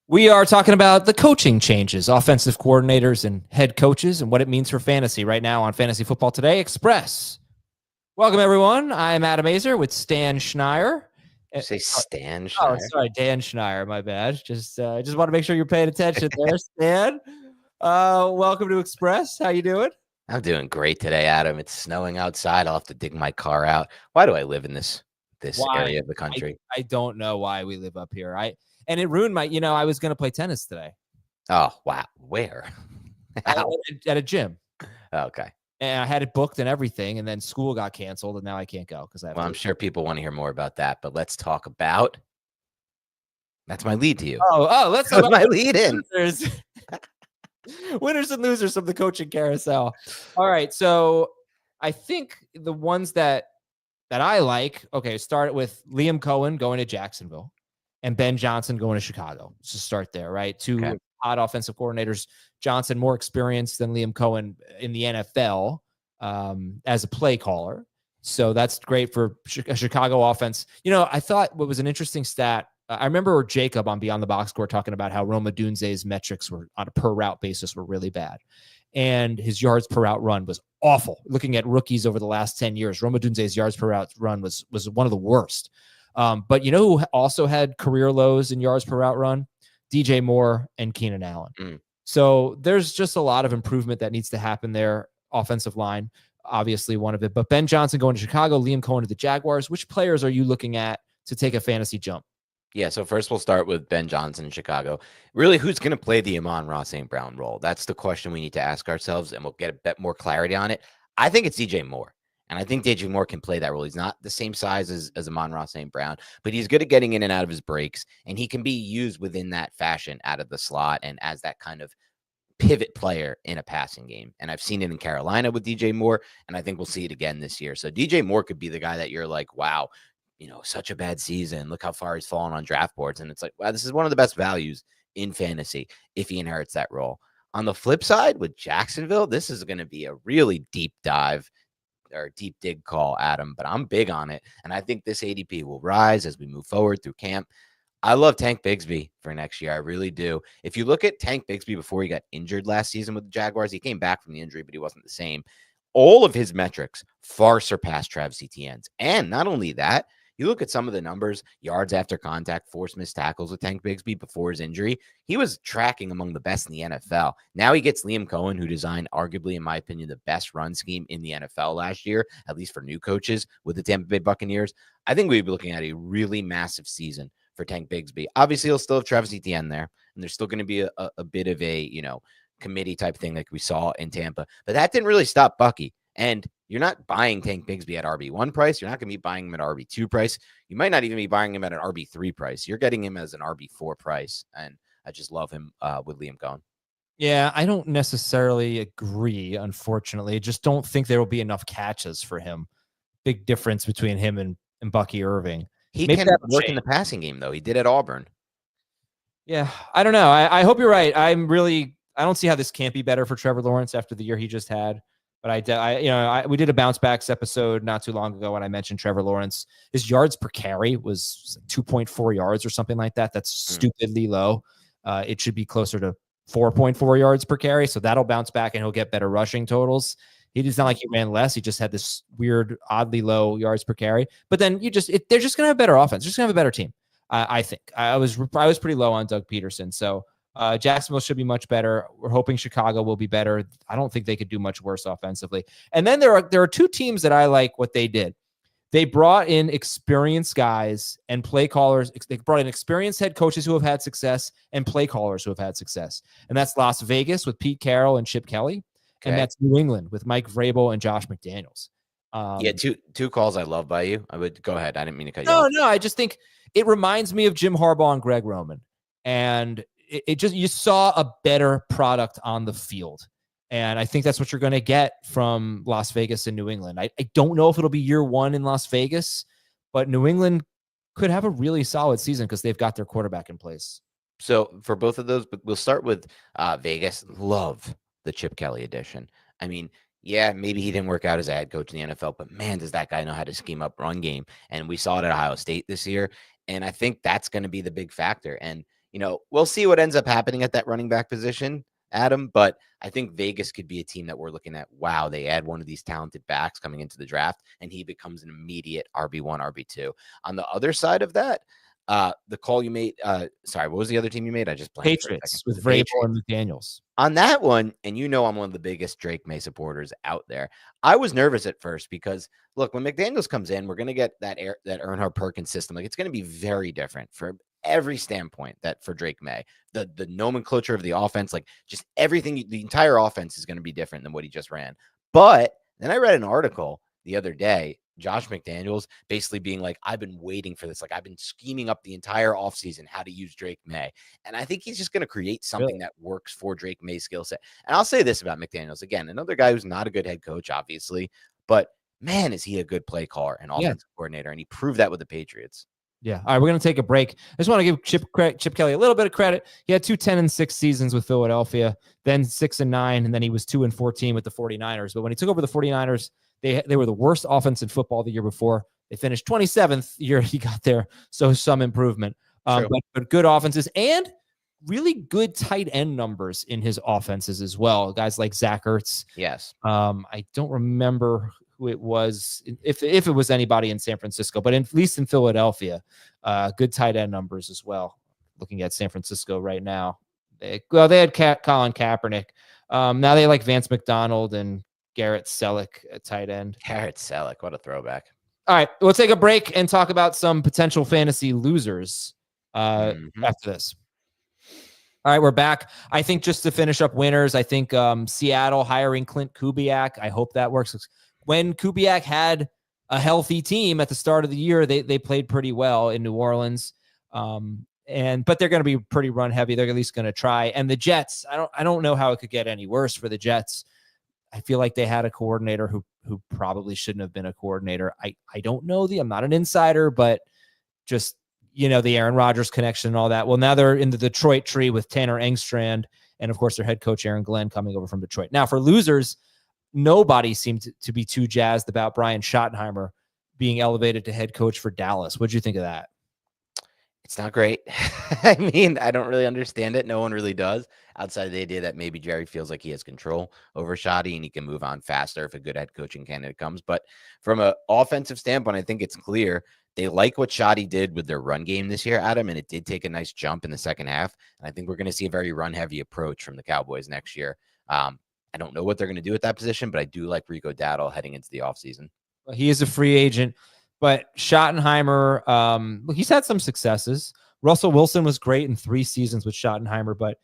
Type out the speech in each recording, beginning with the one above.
We are talking about the coaching changes, offensive coordinators and head coaches, and what it means for fantasy right now on Fantasy Football Today Express. Welcome, everyone. I'm Adam Azer with Stan Schneier. Did you say Stan Oh, Schneier? sorry, Dan Schneier. My bad. Just want to make sure you're paying attention there, Stan. Welcome to Express. How you doing? I'm doing great today, Adam. It's snowing outside. I'll have to dig my car out. Why do I live in this area of the country? I don't know why we live up here. And it ruined my. I was going to play tennis today. Oh, wow. Where? At a gym. Okay. And I had it booked and everything, and then school got canceled, and now I can't go because I'm sure people want to hear more about that, but let's talk about. That's my lead to you. Let's talk about my lead in. Winners and losers from the coaching carousel. All right, so I think the ones that I like. Okay, start with Liam Cohen going to Jacksonville, and Ben Johnson going to Chicago. So start there, right? Two hot offensive coordinators. Johnson more experienced than Liam Cohen in the NFL as a play caller. So that's great for a Chicago offense. I thought what was an interesting stat. I remember Jacob on Beyond the Box Score talking about how Roma Dunze's metrics were on a per route basis were really bad. And his yards per route run was awful. Looking at rookies over the last 10 years, Roma Dunze's yards per route run was one of the worst. But you know who also had career lows in yards per route run? DJ Moore and Keenan Allen. So there's just a lot of improvement that needs to happen there. Offensive line, obviously one of it. But Ben Johnson going to Chicago, Liam Cohen to the Jaguars. Which players are you looking at to take a fantasy jump? Yeah, so first we'll start with Ben Johnson in Chicago. Really, who's going to play the Amon-Ra St. Brown role? That's the question we need to ask ourselves, and we'll get a bit more clarity on it. I think it's DJ Moore, and I think DJ Moore can play that role. He's not the same size as Amon-Ra St. Brown, but he's good at getting in and out of his breaks, and he can be used within that fashion out of the slot and as that kind of pivot player in a passing game. And I've seen it in Carolina with DJ Moore, and I think we'll see it again this year. So DJ Moore could be the guy that you're like, wow, such a bad season. Look how far he's fallen on draft boards. And it's like, wow, this is one of the best values in fantasy if he inherits that role. On the flip side, with Jacksonville, this is going to be a really deep dive or deep dig call, Adam, but I'm big on it. And I think this ADP will rise as we move forward through camp. I love Tank Bigsby for next year. I really do. If you look at Tank Bigsby before he got injured last season with the Jaguars, he came back from the injury, but he wasn't the same. All of his metrics far surpassed Travis Etienne's. And not only that, you look at some of the numbers, yards after contact, forced missed tackles with Tank Bigsby before his injury. He was tracking among the best in the NFL. Now he gets Liam Cohen, who designed arguably, in my opinion, the best run scheme in the NFL last year, at least for new coaches with the Tampa Bay Buccaneers. I think we'd be looking at a really massive season for Tank Bigsby. Obviously, he'll still have Travis Etienne there, and there's still going to be a bit of a, committee type thing like we saw in Tampa. But that didn't really stop Bucky. And you're not buying Tank Bigsby at RB1 price. You're not going to be buying him at RB2 price. You might not even be buying him at an RB3 price. You're getting him as an RB4 price. And I just love him with Liam Cohen. Yeah, I don't necessarily agree, unfortunately. I just don't think there will be enough catches for him. Big difference between him and Bucky Irving. He can work in the passing game, though. He did at Auburn. Yeah, I don't know. I hope you're right. I don't see how this can't be better for Trevor Lawrence after the year he just had. But we did a bounce backs episode not too long ago when I mentioned Trevor Lawrence. His yards per carry was 2.4 yards or something like that. That's stupidly low. It should be closer to 4.4 yards per carry. So that'll bounce back and he'll get better rushing totals. It's not like he ran less. He just had this weird, oddly low yards per carry. But then they're just going to have better offense. They're just going to have a better team. I think I was pretty low on Doug Peterson. So Jacksonville should be much better. We're hoping Chicago will be better. I don't think they could do much worse offensively. And then there are two teams that I like what they did. They brought in experienced guys and play callers. They brought in experienced head coaches who have had success and play callers who have had success. And that's Las Vegas with Pete Carroll and Chip Kelly. Okay. And that's New England with Mike Vrabel and Josh McDaniels. Two calls I love by you. I would go ahead. I didn't mean to cut you off. No, I just think it reminds me of Jim Harbaugh and Greg Roman. And you saw a better product on the field. And I think that's what you're going to get from Las Vegas and New England. I don't know if it'll be year one in Las Vegas, but New England could have a really solid season because they've got their quarterback in place. So for both of those, but we'll start with Vegas. Love the Chip Kelly edition. I mean, yeah, maybe he didn't work out as a head coach in the NFL, but man, does that guy know how to scheme up run game. And we saw it at Ohio State this year. And I think that's going to be the big factor. And we'll see what ends up happening at that running back position, Adam. But I think Vegas could be a team that we're looking at. Wow, they add one of these talented backs coming into the draft, and he becomes an immediate RB1, RB2. On the other side of that, the call you made, sorry, what was the other team you made? I just blanked for a Patriots second. with The Vrabel Patriots. and McDaniels. On that one, and I'm one of the biggest Drake May supporters out there. I was nervous at first because look, when McDaniels comes in, we're going to get that Earnhardt Perkins system. Like it's going to be very different for every standpoint that for Drake May. The nomenclature of the offense, like just everything, the entire offense is going to be different than what he just ran. But then I read an article the other day, Josh McDaniels basically being like, I've been waiting for this. Like I've been scheming up the entire offseason how to use Drake May. And I think he's just going to create something that works for Drake May's skill set. And I'll say this about McDaniels. Again, another guy who's not a good head coach, obviously, but man, is he a good play caller and offensive coordinator. And he proved that with the Patriots. Yeah. All right, we're going to take a break. I just want to give Chip Kelly a little bit of credit. He had 2 10-6 seasons with Philadelphia, then 6-9, and then he was 2-14 with the 49ers. But when he took over the 49ers, they were the worst offense in football the year before. They finished 27th year he got there, so some improvement. But good offenses and really good tight end numbers in his offenses as well. Guys like Zach Ertz. Yes. I don't remember who it was, if it was anybody in San Francisco, but at least in Philadelphia, good tight end numbers as well. Looking at San Francisco right now, they had Colin Kaepernick. Now they like Vance McDonald and Garrett Selleck at tight end. Garrett Selleck, what a throwback. All right, we'll take a break and talk about some potential fantasy losers after this. All right, we're back. I think just to finish up winners, I think Seattle hiring Clint Kubiak. I hope that works. When Kubiak had a healthy team at the start of the year, they played pretty well in New Orleans. But they're going to be pretty run heavy. They're at least going to try. And the Jets, I don't know how it could get any worse for the Jets. I feel like they had a coordinator who probably shouldn't have been a coordinator. I don't know I'm not an insider, but just, the Aaron Rodgers connection and all that. Well, now they're in the Detroit tree with Tanner Engstrand and, of course, their head coach, Aaron Glenn, coming over from Detroit. Now, for losers, nobody seemed to be too jazzed about Brian Schottenheimer being elevated to head coach for Dallas. What'd you think of that? It's not great. I mean, I don't really understand it. No one really does, outside of the idea that maybe Jerry feels like he has control over Shoddy and he can move on faster if a good head coaching candidate comes. But from an offensive standpoint, I think it's clear they like what Shoddy did with their run game this year, Adam, and it did take a nice jump in the second half. And I think we're going to see a very run-heavy approach from the Cowboys next year. I don't know what they're going to do at that position, but I do like Rico Dowdle heading into the offseason. He is a free agent. But Schottenheimer, he's had some successes. Russell Wilson was great in 3 seasons with Schottenheimer, but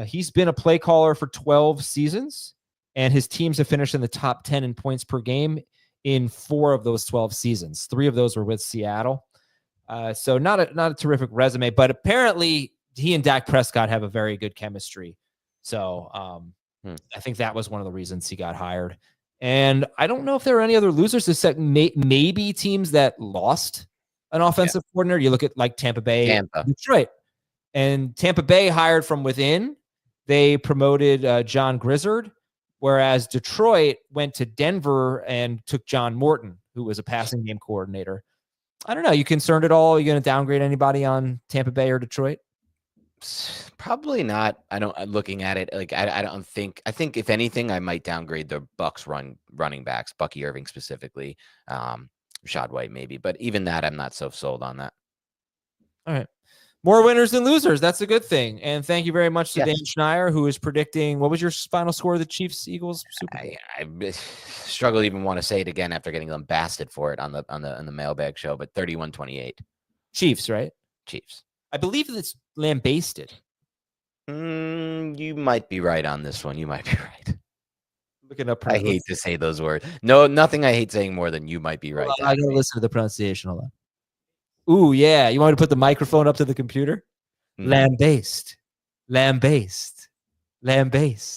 he's been a play caller for 12 seasons, and his teams have finished in the top 10 in points per game in 4 of those 12 seasons. 3 of those were with Seattle. So not a terrific resume, but apparently he and Dak Prescott have a very good chemistry. So I think that was one of the reasons he got hired. And I don't know if there are any other losers, except maybe teams that lost an offensive coordinator. You look at like Tampa Bay, Detroit. And Tampa Bay hired from within. They promoted John Grizzard, whereas Detroit went to Denver and took John Morton, who was a passing game coordinator. I don't know. You concerned at all? Are you going to downgrade anybody on Tampa Bay or Detroit? Probably not. Looking at it, like I don't think. I think if anything, I might downgrade the Bucks running backs, Bucky Irving specifically, Rashad White maybe, but even that, I'm not so sold on that. All right, more winners than losers. That's a good thing. And thank you very much to Dan Schneier, who is predicting. What was your final score of the Chiefs Eagles Super Bowl? I struggle to even want to say it again after getting lambasted for it on the mailbag show, but 31-28. Chiefs, right? Chiefs. I believe it's lambasted. You might be right on this one. You might be right. Looking up. I hate to say those words. No, nothing I hate saying more than you might be right. I gotta listen to the pronunciation. Hold on. Ooh, yeah. You want me to put the microphone up to the computer? Lambasted.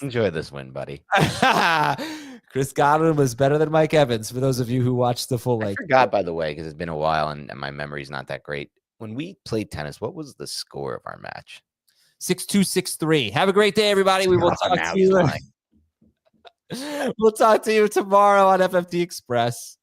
Enjoy this win, buddy. Chris Godwin was better than Mike Evans, for those of you who watched the full length. I forgot, by the way, because it's been a while and my memory's not that great. When we played tennis, what was the score of our match? 6-2, 6-3. Have a great day, everybody. We will talk to you. We'll talk to you tomorrow on FFT Express.